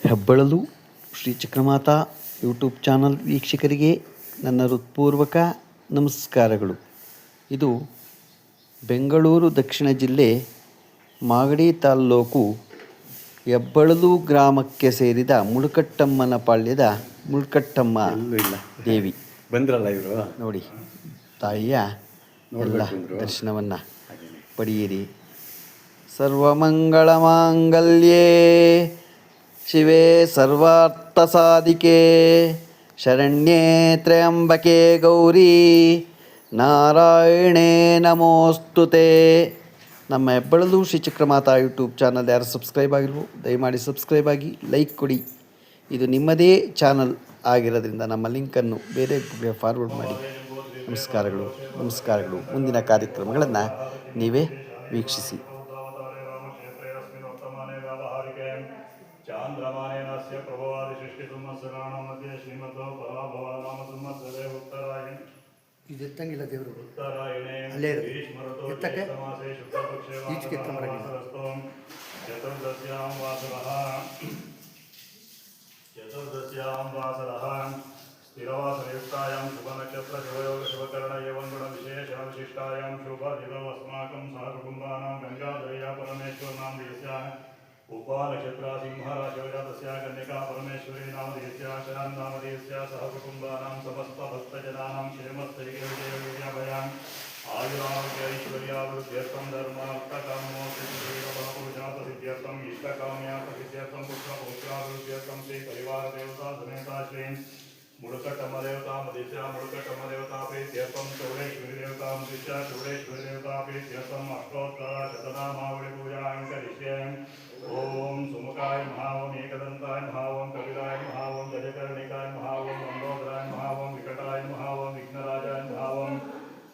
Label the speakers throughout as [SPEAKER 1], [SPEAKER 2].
[SPEAKER 1] ಹೆಬ್ಬಳಲು Shri Chakramata YouTube channel ವೀಕ್ಷಕರಿಗೆ ನನ್ನ ಹೃತ್ಪೂರ್ವಕ ನಮಸ್ಕಾರಗಳು. ಇದು ಬೆಂಗಳೂರು ದಕ್ಷಿಣ ಜಿಲ್ಲೆ ಮಾಗಡಿ ತಾಲ್ಲೂಕು ಹೆಬ್ಬಳಲು ಗ್ರಾಮಕ್ಕೆ ಸೇರಿದ ಮುಳುಕಟ್ಟಮ್ಮನ ಪಾಳ್ಯದ ಮುಳುಕಟ್ಟಮ್ಮ ದೇವಿ.
[SPEAKER 2] ಬಂದ್ರಲ್ಲ ಇವರು
[SPEAKER 1] ನೋಡಿ, ತಾಯಿಯ ಎಲ್ಲ ದರ್ಶನವನ್ನು ಪಡೆಯಿರಿ. ಸರ್ವಮಂಗಳ ಮಾಂಗಲ್ಯೇ ಶಿವೆ ಸರ್ವಾರ್ಥಸಾಧಿಕೆ ಶರಣ್ಯೇ ತ್ರ್ಯಂಬಕೆ ಗೌರಿ ನಾರಾಯಣೇ ನಮೋಸ್ತುತೆ. ನಮ್ಮ ಹೆಬ್ಬಳಲು ಶ್ರೀ ಚಕ್ರಮಾತಾ ಯೂಟ್ಯೂಬ್ ಚಾನಲ್ ಯಾರು ಸಬ್ಸ್ಕ್ರೈಬ್ ಆಗಿಲ್ವೋ ದಯಮಾಡಿ ಸಬ್ಸ್ಕ್ರೈಬ್ ಆಗಿ, ಲೈಕ್ ಕೊಡಿ. ಇದು ನಿಮ್ಮದೇ ಚಾನಲ್ ಆಗಿರೋದ್ರಿಂದ ನಮ್ಮ ಲಿಂಕನ್ನು ಬೇರೆ ಫಾರ್ವರ್ಡ್ ಮಾಡಿ. ನಮಸ್ಕಾರಗಳು. ಮುಂದಿನ ಕಾರ್ಯಕ್ರಮಗಳನ್ನು ನೀವೇ ವೀಕ್ಷಿಸಿ.
[SPEAKER 3] ಚಾಂದ್ರಮಾನೇನಸ್ಯ ಪ್ರಭವಾದಿ ಸೃಷ್ಟಿ ಸಂವತ್ಸರಾಣ ಮಧ್ಯೆ ಶ್ರೀಮತೋ ಪರಾಭವ ನಾಮ ಸಂವತ್ಸರೇ ಉತ್ತರಾಯಣ
[SPEAKER 4] ಇದೆತ್ತಂಗಿಲ್ಲ ದೇವರು
[SPEAKER 3] ಉತ್ತರಾಯಣೇ
[SPEAKER 4] ಅಲ್ಲೇ
[SPEAKER 3] ಗ್ರೀಷ್ಮಋತು
[SPEAKER 4] ಎತ್ತಕ್ಕೆ
[SPEAKER 3] ಮಾಸೇ ಶುಕ್ಲಪಕ್ಷೇ
[SPEAKER 4] ಈಚೆಗೆ
[SPEAKER 3] ವಾಸರಸ್ತೋಂ ಚತುರ್ದಶ್ಯಾಂ ವಾಸರಃ ಸ್ಥಿರವಾಸರಯುಕ್ತಾಯಾಂ ಶುಭನಕ್ಷತ್ರ ಶುಭಯೋಗ ಶುಭಕರಣ ಏವಂ ಗುಣ ವಿಶೇಷಣ ವಿಶಿಷ್ಟಾಯಾಂ ಶುಭ ದಿನೋ ಅಸ್ಮಾಕಂ ಸಹ ಕುಟುಂಬಾನಾಂ ಗಂಗಾಧರಯ್ಯ ಪರಮೇಶ್ವರನಾಂ ದೇಸ್ಯಾಃ ಉಪಾನಕ್ಷತ್ರ ಸಿಂಹರಾಶಿಯ ತಸ್ಯ ಕನ್ಯಕಾ ಪರಮೇಶ್ವರಿ ನಾಮಧೇಯಸ್ಯ ಶರಣ ನಾಮಧೇಯಸ್ಯ ಸಹ ಕುಟುಂಬಾನಾಂ ಸಮಸ್ತ ಭಕ್ತಜನಾನಾಂ ಕ್ಷೇಮಸ್ಥೈರ್ಯ ವಿಜಯಭಯಾನ್ ಆಯುರಾರೋಗ್ಯ ಐಶ್ವರ್ಯಾವೃದ್ಧ್ಯರ್ಥಂ ಧರ್ಮಾರ್ಥಕಾಮೋಕ್ಷೇಮಪುರುಷಾರ್ಥಸಿದ್ಧ್ಯರ್ಥಂ ಇಷ್ಟಕಾಮ್ಯಾರ್ಥಸಿದ್ಧ್ಯರ್ಥಂ ಪುತ್ರಪೌತ್ರಾಭಿವೃದ್ಧ್ಯರ್ಥಂ ಶ್ರೀ ಪರಿವಾರ ದೇವತಾ ಸಮೇತಾ ಶ್ರೀ ಮುಳುಕಟ್ಟಮ್ಮ ದೇವತಾ ಮದಿಸ್ಯ ಮುಳುಕಟ್ಟಮ್ಮ ದೇವತಾ ಪ್ರೀತ್ಯರ್ಥಂ ಚೌಡೇಶ್ವರಿ ದೇವತಾ ಮದಿಸ್ಯ ಚೌಡೇಶ್ವರಿ ದೇವತಾ ಪ್ರೀತ್ಯರ್ಥಂ ಅಷ್ಟೋತ್ತರ ಶತನಾಮಾವಳಿ ಪೂಜಾಂ ಕರಿಷ್ಯೆ. ಓಂ ಸುಮುಖಾಯ ಮಹಾ ಓಂ ಏಕದಂತಾಯ ಮಹಾ ಓಂ ಕಪಿಲಾಯ ಮಹಾ ಓಂ ಗಜಕರ್ಣಿಕಾಯ ಮಹಾ ಓಂ ಲಂಬೋದರಾಯ ಮಹಾ ಓಂ ವಿಕಟಾಯ ಮಹಾ ಓಂ ವಿಘ್ನರಾಜಾಯ ಮಹಾ ಓಂ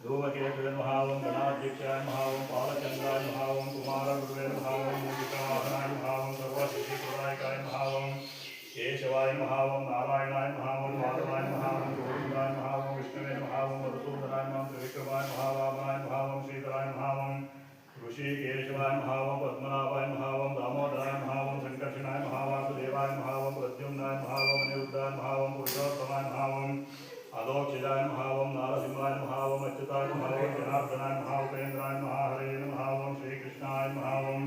[SPEAKER 3] ಧೂಮಕೇತುವೆ ಮಹಾ ಓಂ ಗಣಾಧ್ಯಕ್ಷಾಯ ಮಹಾ ಓಂ ಬಾಲಚಂದ್ರಾಯ ಮಹಾ ಓಂ ಕುಮಾರ ಗುರುವೆ ಮಹಾ ಓಂ ಮೂಲಿಕಾವಾಹನಾಯ ಮಹಾ ಓಂ ಸರ್ವಸಿದ್ಧಿಪ್ರದಾಯಕಾಯ ಮಹಾ ಓಂ ಕೇಶವಾಯ ಮಹಾ ಓಂ ನಾರಾಯಣಾಯ ಮಹಾ ಓಂ ಮಾಧವಾಯ ಮಹಾ ಓಂ ಗೋವಿಂದಾಯ ಮಹಾ ಓಂ ವಿಷ್ಣುವೇ ಮಹಾ ಓಂ ಮಧುಸೂದನಾಯ ಮಹಾ ಓಂ ತ್ರಿವಿಕ್ರಮಾಯ ಮಹಾ ವಾಮನಾಯ ಮಹಾ ಓಂ ಶ್ರೀಧರಾಯ ಮಹಾ ಓಂ ಋಷಿಕೇಶವಾಯ ಮಹಾ ಓಂ ಪದ್ಮನಾಭಾಯ ಮಹಾ ಓಂ ದಾಮೋದರಾಯ ಮಹಾ ಓಂ ಸಂಕರ್ಷಣಾಯ ಮಹಾ ವಾಸುದೇವಾಯ ಮಹಾ ಓಂ ಪ್ರದ್ಯುಮ್ನಾಯ ಮಹಾ ಓಂ ಅನಿರುದ್ಧಾಯ ಮಹಾ ಓಂ ಪುರುಷೋತ್ತಮಾಯ ಮಹಾ ಓಂ ಅಧೋಕ್ಷಜಾಯ ಮಹಾ ಓಂ ನಾರಸಿಂಹಾಯ ಮಹಾ ಓಂ ಅಚ್ಯುತಾಯ ಮಹಾ ಓಂ ಜನಾರ್ದನಾಯ ಮಹಾ ಉಪೇಂದ್ರಾಯ ಮಹಾ ಹರೇ ಮಹಾ ಓಂ ಶ್ರೀಕೃಷ್ಣಾಯ ಮಹಾ ಓಂ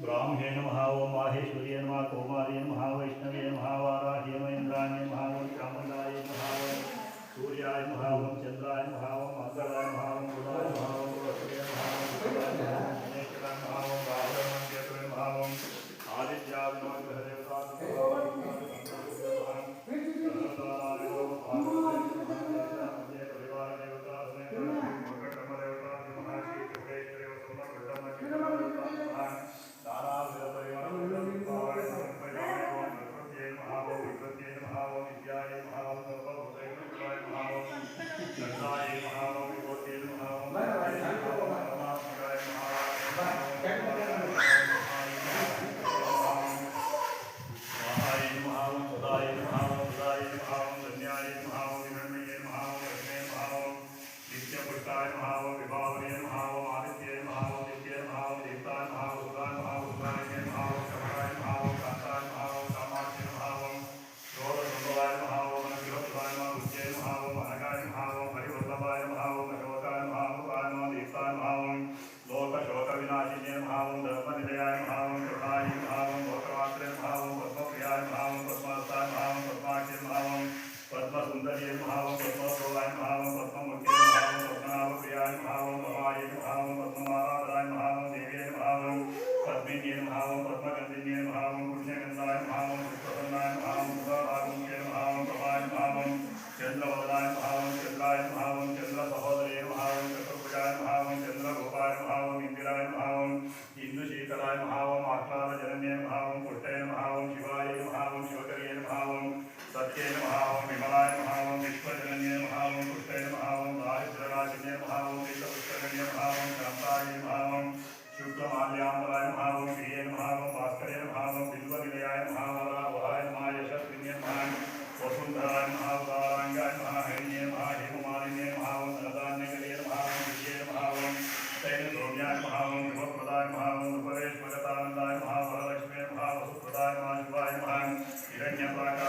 [SPEAKER 3] ಬ್ರಾಹ್ಮೇ ನಮಃ ಓಂ ಮಾಹೇಶ್ವರಿಯೇ ನಮಃ ಕೌಮಾರ್ಯೇ ನಮಃ ವೈಷ್ಣವೇ ನಮಃ ವಾರಾಹ್ಯೇ ಮಹೇಂದ್ರಾಯ ನಮಃ ಓಂ ಚಾಮುಂಡಾಯ ನಮಃ ಓಂ ಸೂರ್ಯಾಯ ನಮಃ ಓಂ ಚಂದ್ರಾಯ ನಮಃ ಓಂ ಮಂಗಳಾಯ ನಮಃ ಓಂ ಬುಧಾಯ ನಮಃ ಓಂ ಬೃಹಸ್ಪತಿಯೇ ನಮಃ ಓಂ ಶುಕ್ರಾಯ ನಮಃ ಓಂ ಗಣೇಶಾಯ ನಮಃ ಓಂ ರಾಹುಲೇ ನಮಃ ಕೇತುವೇ ನಮಃ ಓಂ ಆದಿತ್ಯಾಯ ನಮಃ ಗ್ರಹದೇವತಾ ಹಿರಣ್ಯ ಪ್ರಾಕಾಶ